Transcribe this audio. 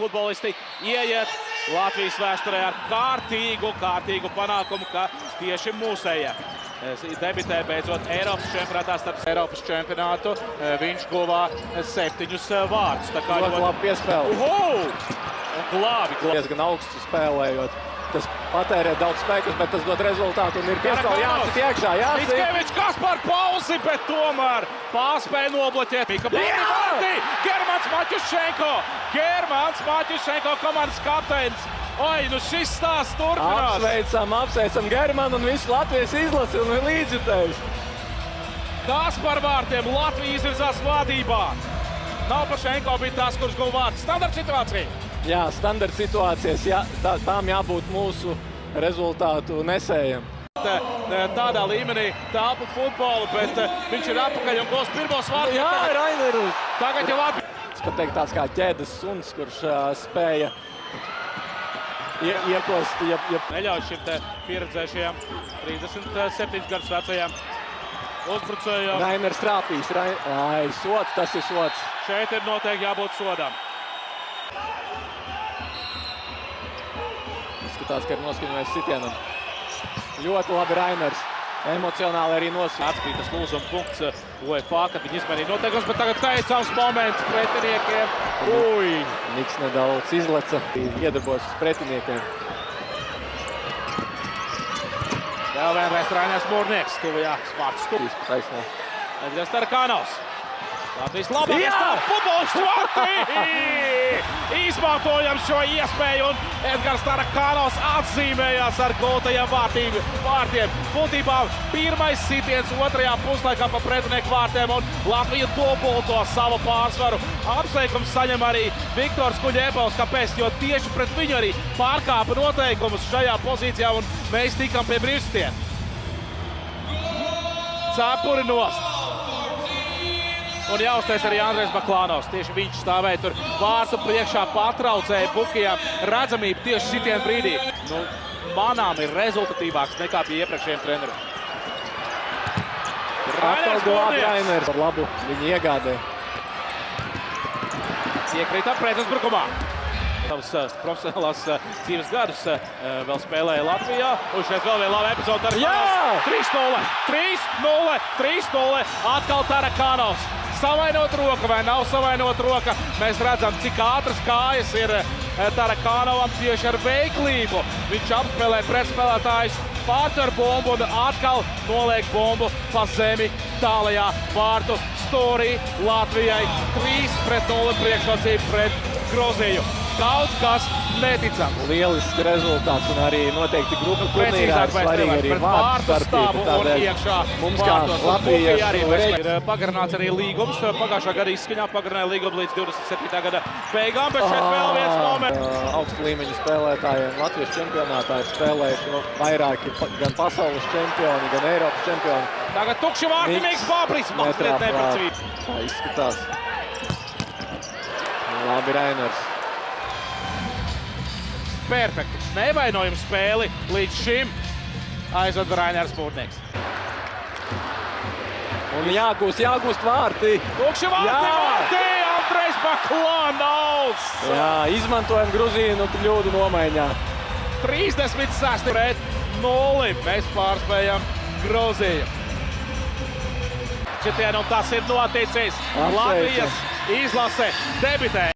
Futbolisti ieiet Latvijas vēsturē ar kārtīgu panākumu, ka tieši mūsējie debitē beidzot Eiropas čempionātā starp Eiropas čempionātu. Viņš guvā 7 vārdus. Tā kā ļoti labi piespēle. Un glābi. Diezgan augstu spēlējot. Tas patērē daudz spēkus, bet tas dod rezultātu un ir piespēle jāsit iekšā. Mickevičs Kaspar pauzi, bet tomēr pārspēja nobloķēt. Germans Maķušenko, komandas kapteinis. Oi, nu šis stāsts turpinās. Apsveicam Germanu un visu Latvijas izlasi un līdzjutējus. Kaspar vārtiem Latvija izvirzās vadībā. Nalpašenko bija tas, kurš guva vārdu. Standarta situācija. Jā, standarta situācijas. Tām jābūt mūsu rezultātu nesējiem. Tādā līmenī tāpu futbolu, bet viņš ir atpakaļ un gos pirmos vārdus. Jā, Raineru. Tagad jau labi. Es pat teiktu tāds kā ķēdes suns, kurš spēja iekost. Neļauj šim te pieredzējušajam 37 gadus vecajam uzbrucējam. Rainers trāpīs. Sots, tas ir sots. Šeit ir noteikti jābūt sodām. Izskatās, ka ir noskaņojis sitienam. Ļoti labi Rainers. Emocionāli arī nosvīts. Bija tas lūzuma punkts UEFA, kad viņi izmainīja noteikums, bet tagad teicams moments pretiniekiem. Niks nedaudz izleca, iedarbos uz pretiniekiem. Vēl vienreiz Rainers Mūrnieks, tuvajā smārts stūris. Taisnē. Edgars Tarakanov. Latvijas labākais futbolists vārtī! Izmantojam šo iespēju un Edgars Tarakanovs atzīmējās ar gūtajiem vārtiem. Būtībā pirmais sitiens otrajā puslaikā pa pretinieku vārtiem un Latvija dubulto savu pārsvaru. Apsveikums saņem arī Viktors Kuļēpavs. Kāpēc? Jo tieši pret viņu arī pārkāpa noteikumus šajā pozīcijā un mēs tikam pie brīvstiem. Cepuri nost. Un jāuztais arī Andrejs Baklānovs. Tieši viņš stāvēja tur vārtu priekšā, patraucēja Bukijām redzamību tieši sitienu brīdī. Nu, manām ir rezultatīvāks nekā pie iepriekšējiem treneriem. Rainers par labu viņi iegādē. Iekrītā pretuzbrukumā. Savus profesionālās dzīves gadus vēl spēlēja Latvijā. Un šeit vēl viena laba epizode. 3-0. Atkal Tarakanovs. Savainot roka vai nav savainot roka. Mēs redzam, cik ātras kājas ir Tarakanovam tieši ar veiklību. Viņš apspēlē pretspēlētājus, pārtver bombu un atkal noliek bombu pa zemi tālajā vārtu stūrī Latvijai. 3-0 priekšrocība pret Gruziju. Kaut kas neticams. Lielisks rezultāts un arī noteikti grupa turnīrā ir svarīgi arī vārtu stāvu un iekšā vārtos. Latvijas ir pagarināts arī līgums. Pagājušā gada izskaņā pagarināja līgumu līdz 27. gada beigām, bet šeit vēl viens moments. Augstu līmeņu spēlētājiem Latvijas čempionātā ir spēlējuši vairāki gan pasaules čempioni, gan Eiropas čempioni. Tagad tukši vārti Miks Babris. Tā izskatās. Labi Rainers. Perfekti. Nevainojam spēli līdz šim aizvada Rainers Mūrnieks. Un jāgūst vārti. Tukši vārti! Andrejs Baklānovs! Jā, izmantojam Gruzīnu kļūdu nomaiņā. 36-0. Mēs pārspējam Gruziju. Šitien un tas ir noticis. Latvijas izlase debitē.